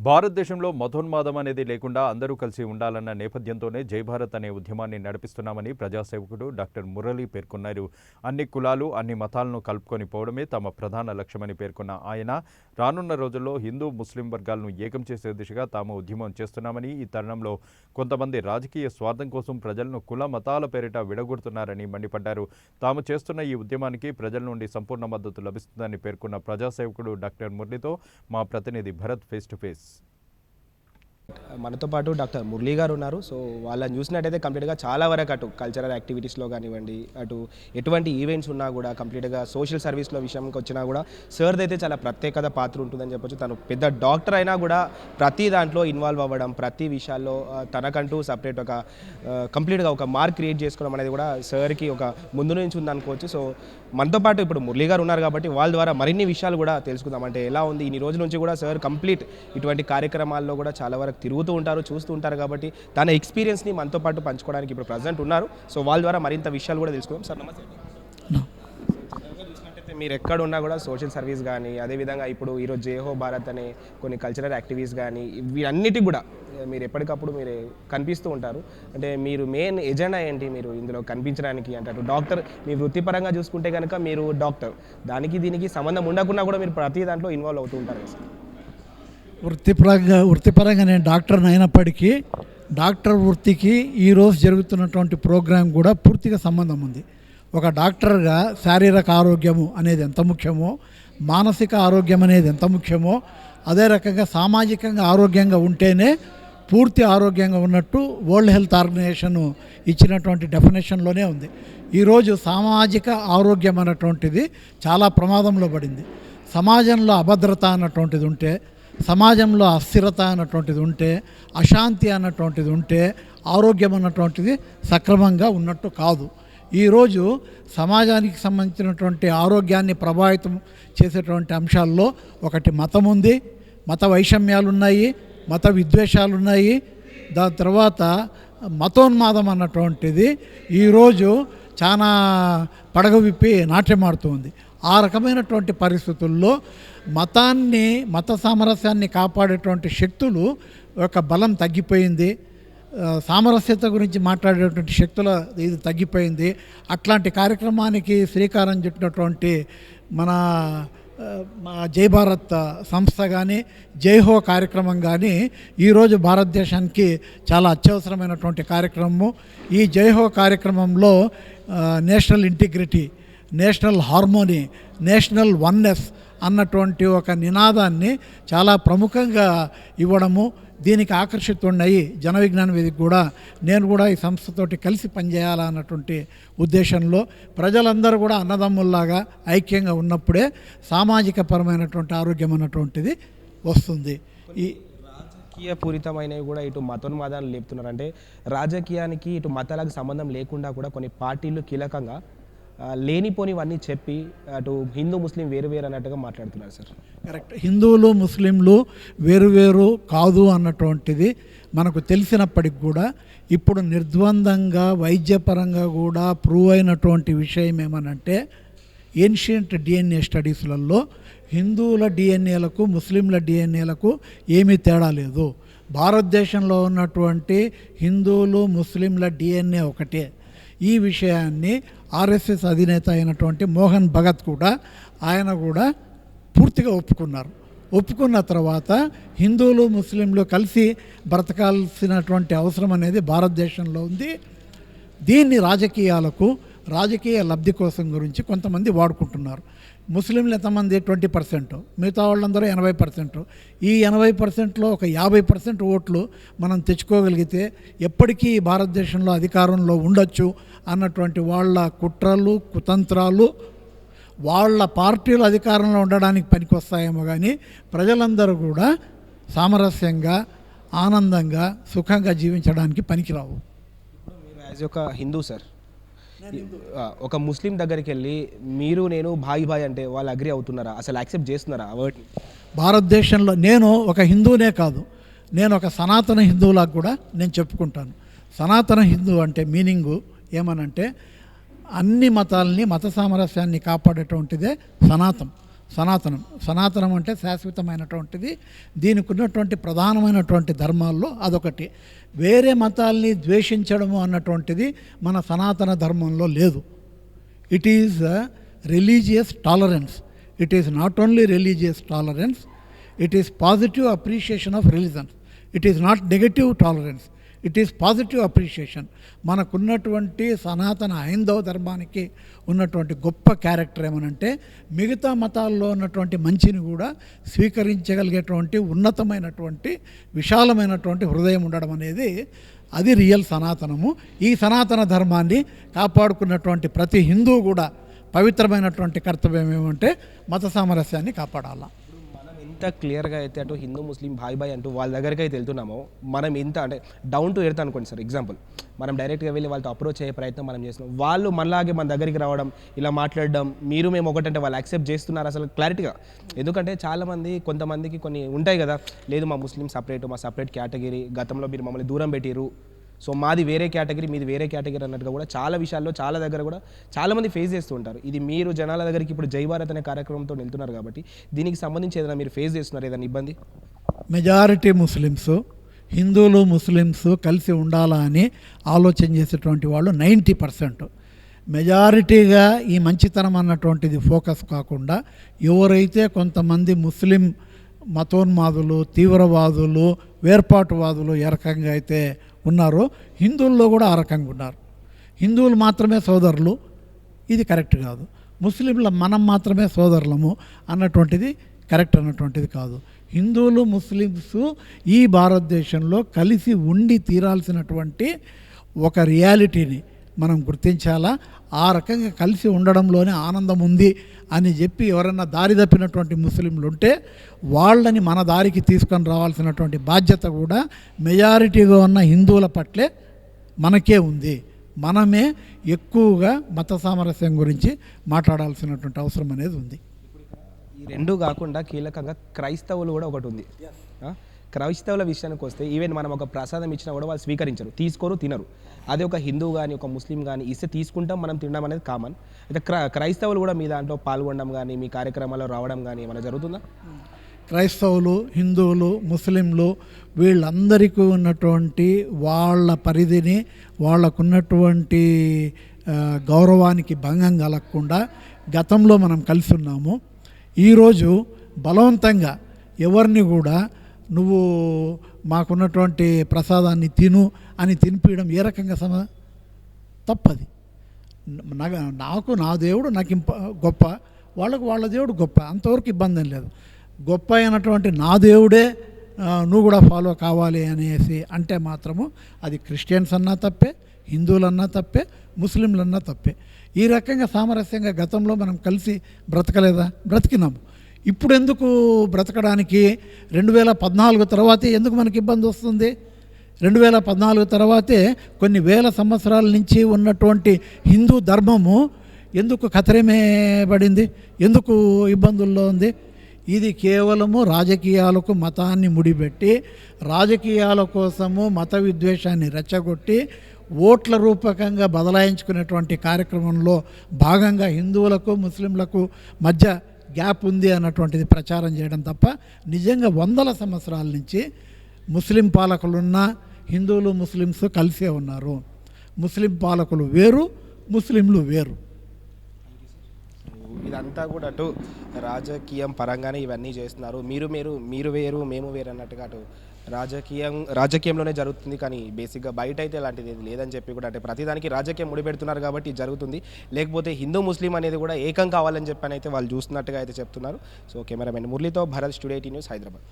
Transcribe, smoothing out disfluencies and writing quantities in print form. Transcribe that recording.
భారతదేశంలో మతోన్మాదం అనేది లేకుండా అందరూ కలిసి ఉండాలన్న నేపథ్యంతోనే జై భారత్ అనే ఉద్యమాన్ని నడిపిస్తున్నామని ప్రజాసేవకుడు డాక్టర్ మురళి పేర్కొన్నారు. అన్ని కులాలు, అన్ని మతాలను కలుపుకొని పోవడమే తమ ప్రధాన లక్ష్యమని పేర్కొన్న ఆయన, రానున్న రోజుల్లో హిందూ, ముస్లిం వర్గాలను ఏకం చేసే దిశగా తాము ఉద్యమం చేస్తున్నామని, ఈ తరుణంలో కొంతమంది రాజకీయ స్వార్థం కోసం ప్రజలను కుల మతాల పేరిట విడగొడుతున్నారని మండిపడ్డారు. తాము చేస్తున్న ఈ ఉద్యమానికి ప్రజల నుండి సంపూర్ణ మద్దతు లభిస్తుందని పేర్కొన్న ప్రజాసేవకుడు డాక్టర్ మురళితో మా ప్రతినిధి భరత్ ఫేస్ టు ఫేస్. మనతో పాటు డాక్టర్ మురళీ గారు ఉన్నారు. సో వాళ్ళని చూసినట్టయితే కంప్లీట్గా చాలా వరకు అటు కల్చరల్ యాక్టివిటీస్లో కానివ్వండి, అటు ఎటువంటి ఈవెంట్స్ ఉన్నా కూడా కంప్లీట్గా సోషల్ సర్వీస్లో విషయంకి వచ్చినా కూడా సార్ది అయితే చాలా ప్రత్యేకత పాత్ర ఉంటుందని చెప్పొచ్చు. తను పెద్ద డాక్టర్ అయినా కూడా ప్రతి దాంట్లో ఇన్వాల్వ్ అవ్వడం, ప్రతి విషయాల్లో తనకంటూ సపరేట్ ఒక కంప్లీట్గా ఒక మార్క్ క్రియేట్ చేసుకోవడం అనేది కూడా సార్కి ఒక ముందు నుంచి ఉందనుకోవచ్చు. సో మనతో పాటు ఇప్పుడు మురళీ గారు ఉన్నారు కాబట్టి వాళ్ళ ద్వారా మరిన్ని విషయాలు కూడా తెలుసుకుందాం. అంటే ఎలా ఉంది ఇన్ని రోజుల నుంచి కూడా సార్ కంప్లీట్ ఇటువంటి కార్యక్రమాల్లో కూడా చాలా వరకు తిరుగుతూ ఉంటారు, చూస్తూ ఉంటారు కాబట్టి తన ఎక్స్పీరియన్స్ని మనతో పాటు పంచుకోవడానికి ఇప్పుడు ప్రజెంట్ ఉన్నారు. సో వాళ్ళ ద్వారా మరింత విషయాలు కూడా తెలుసుకుందాం. సార్ నమస్తే. చూసినట్టయితే మీరు ఎక్కడ ఉన్నా కూడా సోషల్ సర్వీస్ కానీ, అదేవిధంగా ఇప్పుడు ఈరోజు జై హో భారత్ అనే కొన్ని కల్చరల్ యాక్టివిటీస్ కానీ వీటన్నిటికి కూడా మీరు ఎప్పటికప్పుడు మీరు కనిపిస్తూ ఉంటారు. అంటే మీరు మెయిన్ ఎజెండా ఏంటి మీరు ఇందులో కనిపించడానికి? అంటే అటు డాక్టర్ మీ వృత్తిపరంగా చూసుకుంటే కనుక మీరు డాక్టర్, దానికి దీనికి సంబంధం ఉండకుండా కూడా మీరు ప్రతి దాంట్లో ఇన్వాల్వ్ అవుతూ ఉంటారు కదా సార్? వృత్తిపరంగా నేను డాక్టర్ని అయినప్పటికీ డాక్టర్ వృత్తికి ఈరోజు జరుగుతున్నటువంటి ప్రోగ్రాం కూడా పూర్తిగా సంబంధం ఉంది. ఒక డాక్టర్గా శారీరక ఆరోగ్యము అనేది ఎంత ముఖ్యమో, మానసిక ఆరోగ్యం అనేది ఎంత ముఖ్యమో, అదే రకంగా సామాజికంగా ఆరోగ్యంగా ఉంటేనే పూర్తి ఆరోగ్యంగా ఉన్నట్టు వరల్డ్ హెల్త్ ఆర్గనైజేషన్ ఇచ్చినటువంటి డెఫినేషన్లోనే ఉంది. ఈరోజు సామాజిక ఆరోగ్యం అన్నటువంటిది చాలా ప్రమాదంలో పడింది. సమాజంలో అభద్రత అన్నటువంటిది ఉంటే, సమాజంలో అస్థిరత అన్నటువంటిది ఉంటే, అశాంతి అన్నటువంటిది ఉంటే ఆరోగ్యం అన్నటువంటిది సక్రమంగా ఉన్నట్టు కాదు. ఈరోజు సమాజానికి సంబంధించినటువంటి ఆరోగ్యాన్ని ప్రభావితం చేసేటువంటి అంశాల్లో ఒకటి మతం ఉంది, మత వైషమ్యాలు ఉన్నాయి, మత విద్వేషాలు ఉన్నాయి. దాని తర్వాత మతోన్మాదం అన్నటువంటిది ఈరోజు చాలా పడగ విప్పి నాట్యమాడుతుంది. ఆ రకమైనటువంటి పరిస్థితుల్లో మతాన్ని, మత సామరస్యాన్ని కాపాడేటువంటి శక్తులు యొక్క బలం తగ్గిపోయింది. సామరస్యత గురించి మాట్లాడేటువంటి శక్తుల ఇది తగ్గిపోయింది. అట్లాంటి కార్యక్రమానికి శ్రీకారం చుట్టినటువంటి మన జై భారత్ సంస్థ కానీ, జై హో కార్యక్రమం కానీ ఈరోజు భారతదేశానికి చాలా అత్యవసరమైనటువంటి కార్యక్రమము. ఈ జై హో కార్యక్రమంలో national integrity, national harmony, national oneness అన్నటువంటి ఒక నినాదాన్ని చాలా ప్రముఖంగా ఇవ్వడము, దీనికి ఆకర్షితున్నాయి జన విజ్ఞాన వేదిక కూడా. నేను కూడా ఈ సంస్థతోటి కలిసి పనిచేయాలన్నటువంటి ఉద్దేశంలో ప్రజలందరూ కూడా అన్నదమ్ముల్లాగా ఐక్యంగా ఉన్నప్పుడే సామాజిక పరమైనటువంటి ఆరోగ్యం అన్నటువంటిది వస్తుంది. ఈ రాజకీయ పూరితమైనవి కూడా ఇటు మతోన్మాదాలు లేపుతున్నారు. అంటే రాజకీయానికి ఇటు మతాలకు సంబంధం లేకుండా కూడా కొన్ని పార్టీలు కీలకంగా లేనిపోనివన్నీ చెప్పి అటు హిందూ ముస్లిం వేరు వేరు అన్నట్టుగా మాట్లాడుతున్నారు సార్. కరెక్ట్. హిందువులు ముస్లింలు వేరు కాదు అన్నటువంటిది మనకు తెలిసినప్పటికి కూడా ఇప్పుడు నిర్ద్వందంగా వైద్యపరంగా కూడా ప్రూవ్ అయినటువంటి విషయం ఏమనంటే, ఏన్షియంట్ డిఎన్ఏ స్టడీస్లలో హిందువుల డిఎన్ఏలకు ముస్లింల డిఎన్ఏలకు ఏమీ తేడా లేదు. భారతదేశంలో ఉన్నటువంటి హిందువులు ముస్లింల డిఎన్ఏ ఒకటే. ఈ విషయాన్ని ఆర్ఎస్ఎస్ అధినేత అయినటువంటి మోహన్ భగత్ కూడా ఆయన కూడా పూర్తిగా ఒప్పుకున్నారు. ఒప్పుకున్న తర్వాత హిందువులు ముస్లింలు కలిసి బ్రతకాల్సినటువంటి అవసరం అనేది భారతదేశంలో ఉంది. దీన్ని రాజకీయ లబ్ధి కోసం గురించి కొంతమంది వాడుకుంటున్నారు. ముస్లింలు ఎంతమంది? 20%, మిగతా వాళ్ళందరూ 80%. ఈ 80%లో ఒక 50% ఓట్లు మనం తెచ్చుకోగలిగితే ఎప్పటికీ భారతదేశంలో అధికారంలో ఉండొచ్చు అన్నటువంటి వాళ్ళ కుట్రలు, కుతంత్రాలు వాళ్ళ పార్టీలు అధికారంలో ఉండడానికి పనికొస్తాయేమో కానీ ప్రజలందరూ కూడా సామరస్యంగా, ఆనందంగా, సుఖంగా జీవించడానికి పనికిరావు. మీరు యాజ్ ఒక హిందూ సార్, ఒక ముస్లిం దగ్గరికి వెళ్ళి మీరు నేను భాయ్ అంటే వాళ్ళు అగ్రి అవుతున్నారా? అసలు యాక్సెప్ట్ చేస్తున్నారా? భారతదేశంలో నేను ఒక హిందువునే కాదు, నేను ఒక సనాతన హిందువులాగా కూడా నేను చెప్పుకుంటాను. సనాతన హిందూ అంటే మీనింగు ఏమనంటే అన్ని మతాలని, మత సామరస్యాన్ని కాపాడేటువంటిదే సనాతనం. సనాతనం అంటే శాశ్వతమైనటువంటిది. దీనికి ఉన్నటువంటి ప్రధానమైనటువంటి ధర్మాల్లో అదొకటి. వేరే మతాల్ని ద్వేషించడము అన్నటువంటిది మన సనాతన ధర్మంలో లేదు. It is religious tolerance. It is not only religious tolerance, it is positive appreciation of religions. It is not negative tolerance, it is positive appreciation. మనకున్నటువంటి సనాతన హైందవ ధర్మానికి ఉన్నటువంటి గొప్ప క్యారెక్టర్ ఏమనంటే మిగతా మతాల్లో ఉన్నటువంటి మంచిని కూడా స్వీకరించగలిగేటువంటి ఉన్నతమైనటువంటి విశాలమైనటువంటి హృదయం ఉండడం అనేది అది రియల్ సనాతనము. ఈ సనాతన ధర్మాన్ని కాపాడుకున్నటువంటి ప్రతి హిందువు కూడా పవిత్రమైనటువంటి కర్తవ్యం ఏమంటే మత సామరస్యాన్ని కాపాడాలా. మనం ఎంత క్లియర్గా అయితే అటు హిందూ ముస్లిం బాయ్ అంటూ వాళ్ళ దగ్గరికి అయితే వెళ్తున్నామో, మనం ఎంత అంటే డౌన్ టు ఎర్త్ అనుకోండి సార్. ఎగ్జాంపుల్, మనం డైరెక్ట్గా వెళ్ళి వాళ్ళతో అప్రోచ్ అయ్యే ప్రయత్నం మనం చేస్తున్నాం. వాళ్ళు మనలాగే మన దగ్గరికి రావడం, ఇలా మాట్లాడడం, మీరు మేము ఒకటంటే వాళ్ళు యాక్సెప్ట్ చేస్తున్నారు అసలు క్లారిటీగా. ఎందుకంటే చాలామంది కొంతమందికి కొన్ని ఉంటాయి కదా, లేదు మా ముస్లిం సపరేట్, మా సపరేట్ కేటగిరీ, గతంలో మీరు మమ్మల్ని దూరం పెట్టిరు, సో మాది వేరే కేటగిరీ, మీది వేరే కేటగిరీ అన్నట్టుగా కూడా చాలా విషయాల్లో చాలా దగ్గర కూడా చాలామంది ఫేస్ చేస్తూ ఉంటారు. ఇది మీరు జనాల దగ్గరికి ఇప్పుడు జై భారత్ అనే కార్యక్రమంతో వెళ్తున్నారు కాబట్టి దీనికి సంబంధించి ఏదైనా మీరు ఫేస్ చేస్తున్నారు ఏదైనా ఇబ్బంది? మెజారిటీ ముస్లిమ్స్, హిందువులు ముస్లిమ్స్ కలిసి ఉండాలా అని ఆలోచన చేసేటువంటి వాళ్ళు 90%. మెజారిటీగా ఈ మంచితనం అన్నటువంటిది ఫోకస్ కాకుండా ఎవరైతే కొంతమంది ముస్లిం మతోన్మాదులు, తీవ్రవాదులు, వేర్పాటువాదులు ఏ రకంగా అయితే ఉన్నారో హిందువుల్లో కూడా ఆ రకంగా ఉన్నారు. హిందువులు మాత్రమే సోదరులు, ఇది కరెక్ట్ కాదు. ముస్లింల మనం మాత్రమే సోదరులము అన్నటువంటిది కరెక్ట్ అన్నటువంటిది కాదు. హిందువులు ముస్లిమ్స్ ఈ భారతదేశంలో కలిసి ఉండి తీరాల్సినటువంటి ఒక రియాలిటీని మనం గుర్తించాలా. ఆ రకంగా కలిసి ఉండడంలోనే ఆనందం ఉంది అని చెప్పి ఎవరైనా దారి తప్పినటువంటి ముస్లింలు ఉంటే వాళ్ళని మన దారికి తీసుకొని రావాల్సినటువంటి బాధ్యత కూడా మెజారిటీగా ఉన్న హిందువుల పట్లే మనకే ఉంది. మనమే ఎక్కువగా మత సామరస్యం గురించి మాట్లాడాల్సినటువంటి అవసరం అనేది ఉంది. ఈ రెండు కాకుండా కీలకంగా క్రైస్తవులు కూడా ఒకటి ఉంది. క్రైస్తవుల విషయానికి వస్తే ఈవెన్ మనం ఒక ప్రసాదం ఇచ్చినా కూడా వాళ్ళు స్వీకరించరు, తీసుకోరు, తినరు. అదే ఒక హిందువు కానీ ఒక ముస్లిం కానీ ఇస్తే తీసుకుంటాం, మనం తినడం అనేది కామన్. అయితే క్రైస్తవులు కూడా మీ దాంట్లో పాల్గొనడం కానీ మీ కార్యక్రమాల్లో రావడం కానీ ఏమైనా జరుగుతుందా? క్రైస్తవులు, హిందువులు, ముస్లింలు వీళ్ళందరికీ ఉన్నటువంటి వాళ్ళ పరిధిని, వాళ్ళకున్నటువంటి గౌరవానికి భంగం కలగకుండా గతంలో మనం కలిసి ఉన్నాము. ఈరోజు బలవంతంగా ఎవరిని కూడా నువ్వు మాకున్నటువంటి ప్రసాదాన్ని తిను అని తినిపించడం ఏ రకంగా తప్పది. నాకు నా దేవుడు నాకు గొప్ప, వాళ్ళకు వాళ్ళ దేవుడు గొప్ప, అంతవరకు ఇబ్బంది ఏం లేదు. గొప్ప అయినటువంటి నా దేవుడే నువ్వు కూడా ఫాలో కావాలి అనేసి అంటే మాత్రము అది క్రిస్టియన్స్ అన్నా తప్పే, హిందువులన్నా తప్పే, ముస్లింలన్నా తప్పే. ఈ రకంగా సామరస్యంగా గతంలో మనం కలిసి బ్రతకలేదా? బ్రతికినాము. ఇప్పుడు ఎందుకు బ్రతకడానికి 2014 తర్వాతే ఎందుకు మనకి ఇబ్బంది వస్తుంది? 2014 తర్వాతే కొన్ని వేల సంవత్సరాల నుంచి ఉన్నటువంటి హిందూ ధర్మము ఎందుకు కతరేమేబడింది, ఎందుకు ఇబ్బందుల్లో ఉంది? ఇది కేవలము రాజకీయాలకు మతాన్ని ముడిపెట్టి రాజకీయాల కోసము మత విద్వేషాన్ని రెచ్చగొట్టి ఓట్ల రూపకంగా బదలాయించుకునేటువంటి కార్యక్రమంలో భాగంగా హిందువులకు ముస్లింలకు మధ్య గ్యాప్ ఉంది అన్నటువంటిది ప్రచారం చేయడం తప్ప నిజంగా వందల సంవత్సరాల నుంచి ముస్లిం పాలకులున్న హిందువులు ముస్లిమ్స్ కలిసే ఉన్నారు. ముస్లిం పాలకులు వేరు, ముస్లింలు వేరు. ఇదంతా కూడా అటు రాజకీయం పరంగానే ఇవన్నీ చేస్తున్నారు. మీరు వేరు మేము వేరు అన్నట్టుగా అటు రాజకీయంలోనే జరుగుతుంది. కానీ బేసిక్గా బయట అయితే ఇలాంటిది లేదని చెప్పి కూడా అంటే ప్రతిదానికి రాజకీయం ముడిపెడుతున్నారు కాబట్టి జరుగుతుంది. లేకపోతే హిందూ ముస్లిం అనేది కూడా ఏకం కావాలని చెప్పని అయితే వాళ్ళు చూస్తున్నట్టుగా అయితే చెప్తున్నారు. సో కెమెరామెన్ మురళితో భరత్, స్టూడియో 18 న్యూస్, హైదరాబాద్.